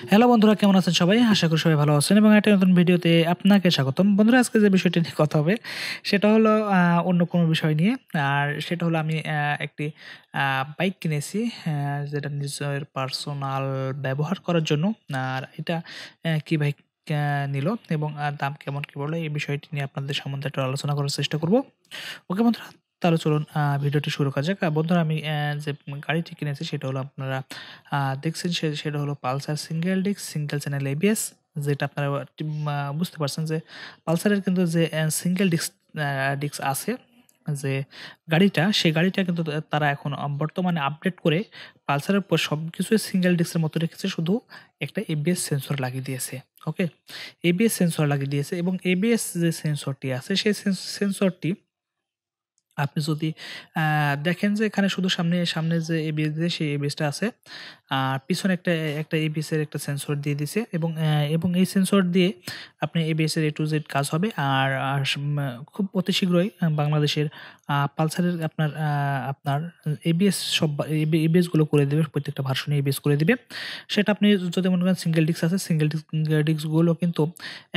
Hello বন্ধুরা, কেমন আছেন সবাই? আশা করি সবাই ভালো আছেন এবং একটা নতুন ভিডিওতে আপনাকে স্বাগতম। বন্ধুরা, আজকে যে বিষয়টি নিয়ে কথা হবে সেটা হলো অন্য কোনো বিষয় নিয়ে। আর সেটা হলো আমি একটি বাইক কিনেছি, যেটা নিজের পার্সোনাল ব্যবহার করার জন্য। আর এটা কি বাইক নিলো এবং দাম কেমন কি পড়লো এই বিষয়টি নিয়ে আপনাদের সম্বন্ধে একটু আলোচনা করার চেষ্টা করব। ওকে বন্ধুরা, তাহলে চলুন ভিডিওটি শুরু করা যাক। বন্ধুরা, আমি যে গাড়িটি কিনেছি সেটা হলো আপনারা দেখছেন, সেটা হলো Pulsar single disc single channel ABS, যেটা আপনারা বুঝতে পারছেন যে পালসারের কিন্তু যে সিঙ্গেল ডিস্ক ডিস্ক আছে যে গাড়িটা, সেই গাড়িটা কিন্তু তারা এখন বর্তমানে আপডেট করে পালসারের উপর সব কিছুই সিঙ্গেল ডিস্কের মতো রেখেছে, শুধু একটা এবিএস সেন্সর লাগিয়ে দিয়েছে। ওকে, এবিএস সেন্সর লাগিয়ে দিয়েছে এবং এবিএস যে সেন্সরটি আছে সেই সেন্সরটি আপনি যদি দেখেন যে এখানে শুধু সামনে যে এবিএস দিয়ে সেই এবিএসটা আছে। আর পিছনে একটা এবিএস এর একটা সেন্সর দিয়ে দিছে এবং এই সেন্সর দিয়ে আপনি এবিএস এর A to Z কাজ হবে। আর খুব অতি শীঘ্রই বাংলাদেশের পালসারের আপনার এবিএস সব এবিএস গুলো করে দেবে। প্রত্যেকটা ভার্সনে এবিএস করে দিবে। সেটা আপনি যদি মনে করেন সিঙ্গেল ডিস্ক আছে, সিঙ্গেল ডিস্ক গুলো কিন্তু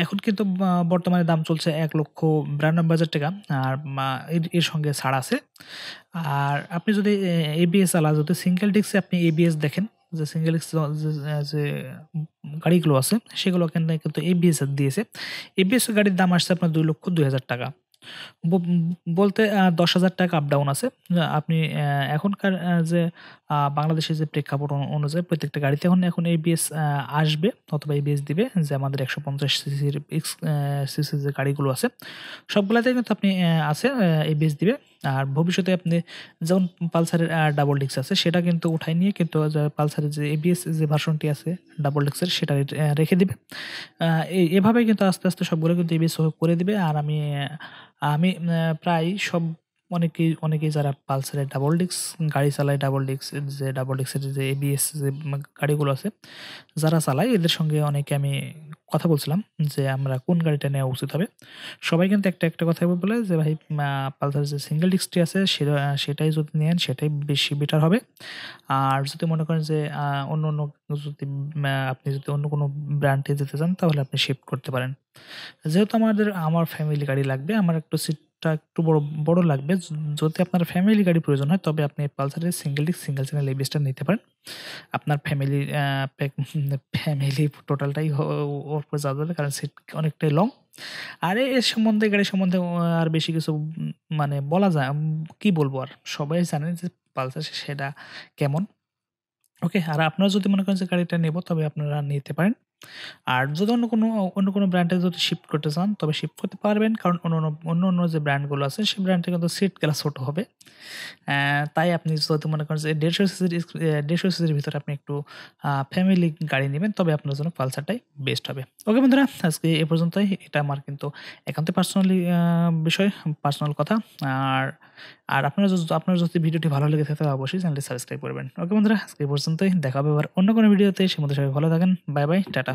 এখন কিন্তু বর্তমানে দাম চলছে ৳১,৯২,০০০। আর এর সঙ্গে ছাড় আছে। আর আপনি যদি এবিএস আলা যদি সিঙ্গেল ডিস্কে আপনি এবিএস দেখেন, যে সিঙ্গেল ডিস্ক যে গাড়িগুলো আছে সেগুলো কিন্তু এবিএস দিয়েছে। এবিএস গাড়ির দাম আসছে আপনার ৳২,২০,০০০। বলতে ৳১০,০০০ আপ ডাউন আছে। আপনি এখনকার যে বাংলাদেশের যে প্রেক্ষাপট অনুযায়ী প্রত্যেকটা গাড়িতে এখন এবিএস আসবে অথবা এবিএস দিবে। যে আমাদের ১৫০ সিসির সিসির যে গাড়িগুলো আছে সবগুলাতেই কিন্তু আপনি আছে এবিএস দিবে। আর ভবিষ্যতে আপনি যেমন পালসারের ডাবল ডিস্ক আছে সেটা কিন্তু উঠায় নিয়ে কিন্তু পালসারের যে এবিএস যে ভার্সনটি আছে ডাবল ডিস্কের সেটা রেখে দিবে। এভাবেই কিন্তু আস্তে, আস্তে সবগুলো কিন্তু এবিএস করে দিবে। আর আমি প্রায় অনেকেই যারা পালসারের ডাবল ডিস্ক গাড়ি চালায়, ডাবল ডিস্কের যে এবিএস যে গাড়িগুলো আছে যারা চালায়, এদের সঙ্গে অনেকে আমি কথা বলছিলাম যে আমরা কোন গাড়িটা নেওয়া উচিত হবে। সবাই কিন্তু একটা কথাই বলে যে ভাই, পালসারের যে সিঙ্গেল ডিস্কটি আছে সেটাই যদি নেন সেটাই বেশি বেটার হবে। আর যদি মনে করেন যে অন্য যদি আপনি যদি অন্য কোনো ব্র্যান্ডে যেতে চান তাহলে আপনি শিফট করতে পারেন। যেহেতু আমার ফ্যামিলি গাড়ি লাগবে, আমার একটু সিটটা একটু বড় লাগবে। যদি আপনার ফ্যামিলি গাড়ি প্রয়োজন হয় তবে আপনি পালসারের সিঙ্গেল ডিস্ক সিঙ্গেল চ্যানেল এবিএসটা নিতে পারেন। আপনার ফ্যামিলির ফ্যামিলি টোটালটাই ওর উপরে যাওয়া যাবে, কারণ সিট অনেকটাই লং। আর এর সম্বন্ধে গাড়ি সম্বন্ধে আর বেশি কিছু মানে বলা যায় কি বলবো আর? সবাই জানেন যে পালসার সেটা কেমন। ওকে, আর আপনারা যদি মনে করেন যে গাড়িটা নেব তবে আপনারা নিতে পারেন। আর যদি অন্য কোনো ব্র্যান্ডে যদি শিফট করতে চান তবে শিফট করতে পারবেন। কারণ অন্য যে ব্র্যান্ডগুলো আছে সেই ব্র্যান্ডে কিন্তু সিট গুলা ছোট হবে। তাই আপনি যদি মনে করেন যে ১৫০ সিসির ভিতরে আপনি একটু ফ্যামিলি গাড়ি নিবেন তবে আপনার জন্য পালসারটাই বেস্ট হবে। ওকে বন্ধুরা, আজকে এ পর্যন্তই। এটা আমার কিন্তু একান্তই পার্সোনালি বিষয়, পার্সোনাল কথা। আর আপনার যদি ভিডিওটি ভালো লেগে থাকে তাহলে অবশ্যই চ্যানেলটি সাবস্ক্রাইব করবেন। ওকে বন্ধুরা, আজকে এ পর্যন্তই। দেখা হবে আবার অন্য কোনো ভিডিওতে। সে মধ্যে সবাই ভালো থাকেন। Bye, bye, tata.